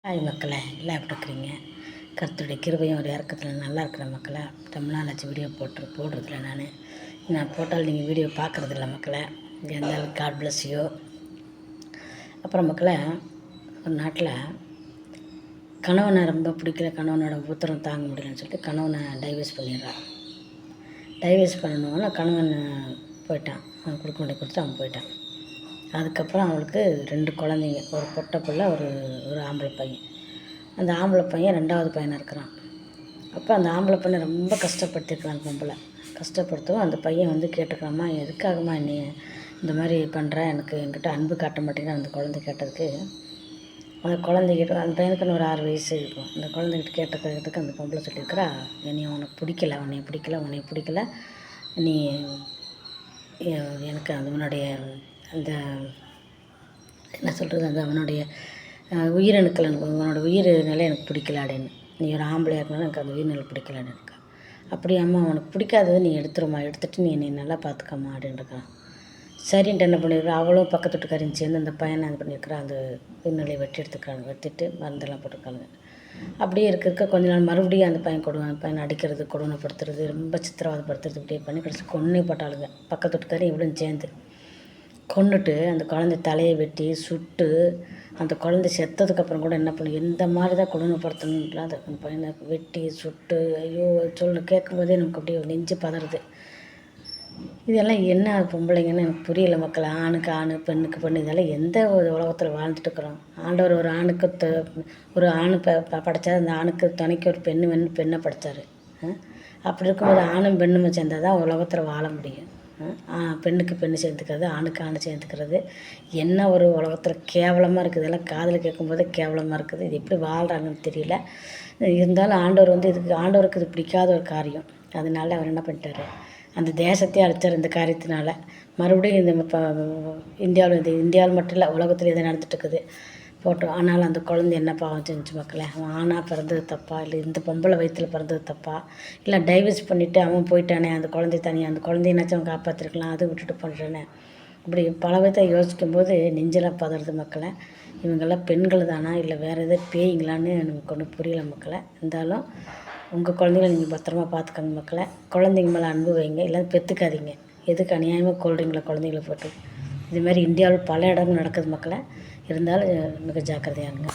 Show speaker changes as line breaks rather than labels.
Hi மக்களே, எல்லாம் எப்படி இருக்கிறீங்க? கர்த்தருடைய கிருபையும் ஒரு இறக்கத்தில் நல்லா இருக்கிற மக்களே. ரொம்ப நாள் ஆச்சு வீடியோ போடுறதில்ல. நான் போட்டால் நீங்கள் வீடியோ பார்க்குறதில்ல மக்களே. எந்த காட் பிளஸ் யூ. அப்புறம் மக்களே, ஒரு நாட்டில் கணவனை ரொம்ப பிடிக்கல, கணவனோட உத்தரம் தாங்க முடியலன்னு சொல்லிட்டு கணவனை டைவர்ஸ் பண்ணிடுறான். டைவர்ஸ் பண்ணணுன்னா கணவன் போயிட்டான், அவன் கொடுக்க வேண்டிய கொடுத்து அவன் போயிட்டான். அதுக்கப்புறம் அவளுக்கு 2 குழந்தைங்க, ஒரு பொட்டை பிள்ளை, ஒரு ஆம்பளை பையன். அந்த ஆம்பளை பையன் 2வது பையனாக இருக்கிறான். அப்போ அந்த ஆம்பளை பையனை ரொம்ப கஷ்டப்படுத்திருக்கிறான். அந்த பொம்பளை கஷ்டப்படுத்தவும் அந்த பையன் வந்து கேட்டுக்கிறாம்மா, எதுக்காகம்மா நீ இந்த மாதிரி பண்ணுற, என்கிட்ட அன்பு காட்ட மாட்டேங்கிற அந்த குழந்தை கேட்டதுக்கு, அந்த குழந்தைகிட்ட அந்த பையனுக்குன்னு ஒரு 6 வயசு இருக்கும். அந்த குழந்தைகிட்ட கேட்டதுக்கு அந்த பொம்பளை சொல்லியிருக்கிறா, உனக்கு பிடிக்கல, உன்னை பிடிக்கல, நீ எனக்கு அவனுடைய அந்த என்ன சொல்கிறது, அந்த அவனுடைய உயிரணுக்கள் அவனோட உயிர் நிலை எனக்கு பிடிக்கல அப்படின்னு. நீ ஒரு ஆம்பளையாக இருக்கனால எனக்கு அந்த உயிர் நிலை பிடிக்கலான்னு இருக்கா. அப்படியாம்மா, உனக்கு பிடிக்காததை நீ எடுத்துட்டு நீ நல்லா பார்த்துக்கம்மா அப்படின்ட்டுருக்கான். சரின்ட்டு என்ன பண்ணியிருக்கா, அவளும் பக்கத்து வீட்டுக்காரையும் சேர்ந்து அந்த பையனை இது பண்ணியிருக்கிறா, அந்த உயிர்நிலையை வெட்டிட்டு மருந்தெல்லாம் போட்டிருக்காங்க. அப்படியே இருக்க கொஞ்ச நாள் மறுபடியும் அந்த பையனை அடிக்கிறது, கொடுமைப்படுத்துறது, ரொம்ப சித்திரவதைப்படுத்துறது, இப்படியே பண்ணி கடைசி கொன்னே போட்டாளுங்க. பக்கத்து வீட்டுக்காரையும் இவ்வளோ சேர்ந்து கொன்னுட்டு அந்த குழந்தை தலையை வெட்டி சுட்டு, அந்த குழந்தை செத்ததுக்கப்புறம் கூட என்ன பண்ணி எந்த மாதிரி தான் கொடுமைப்படுத்தணும்லாம் அந்த பையனை வெட்டி சுட்டு, ஐயோ கேட்கும்போதே நமக்கு அப்படியே நெஞ்சு பதறுது. இதெல்லாம் என்ன பொம்பளைங்கன்னு எனக்கு புரியல மக்கள். ஆணுக்கு ஆண், பெண்ணுக்கு பெண், இதெல்லாம் எந்த ஒரு உலகத்தில் வாழ்ந்துட்டு இருக்கிறோம்? ஆண்டவர் ஒரு ஆணுக்கு ஒரு ஆண் படைச்சார், அந்த ஆணுக்கு துணைக்கு ஒரு பெண்ணை படைச்சார். அப்படி இருக்கும்போது ஆணும் பெண்ணும் சேர்ந்தால் தான் உலகத்தில் வாழ முடியும். பெண்ணுக்கு பெண்ணு சேர்ந்துக்கிறது, ஆணுக்கு ஆண் சேர்ந்துக்கிறது என்ன ஒரு உலகத்தில் கேவலமாக இருக்குது. இதெல்லாம் காதில் கேட்கும்போதே கேவலமாக இருக்குது. இது எப்படி வாழ்கிறாங்கன்னு தெரியல. இருந்தாலும் ஆண்டவருக்கு இது பிடிக்காத ஒரு காரியம். அதனால அவர் என்ன பண்ணிட்டார், அந்த தேசத்தையே அழிச்சார் இந்த காரியத்தினால. மறுபடியும் இந்தியாவில் மட்டும் இல்லை, உலகத்தில் எதை நடந்துட்டுருக்குது போட்டோம். ஆனாலும் அந்த குழந்தை என்ன பாவம் செஞ்சு மக்களே? அவன் ஆணாக பிறந்தது தப்பா, இல்லை இந்த பொம்பளை வயிற்றில் பிறந்தது தப்பா, இல்லை டைவர்ஸ் பண்ணிவிட்டு அவன் போயிட்டானே, அந்த அந்த குழந்தையனாச்சும் அவன் காப்பாற்றிருக்கலாம், அதை விட்டுட்டு பண்ணுறானே. இப்படி பல விதத்தை யோசிக்கும்போது நெஞ்செல்லாம் பதறது மக்களே. இவங்கெல்லாம் பெண்கள் தானா, இல்லை வேறு எதாவது பேய்ங்களான்னு நமக்கு ஒன்றும் புரியல மக்களே. இருந்தாலும் உங்கள் குழந்தைங்கள நீங்கள் பத்திரமா பார்த்துக்கோங்க மக்களே. குழந்தைங்க மேலே அன்பு வைங்க, இல்லை பெற்றுக்காதீங்க. எதுக்கு அநியாயமாக கொள்றீங்களா குழந்தைங்கள போட்டு? இதுமாதிரி இந்தியாவில் பல இடங்கள் நடக்குது மக்களே. இருந்தாலும் மிக ஜாக்கிரதையாக இருங்க.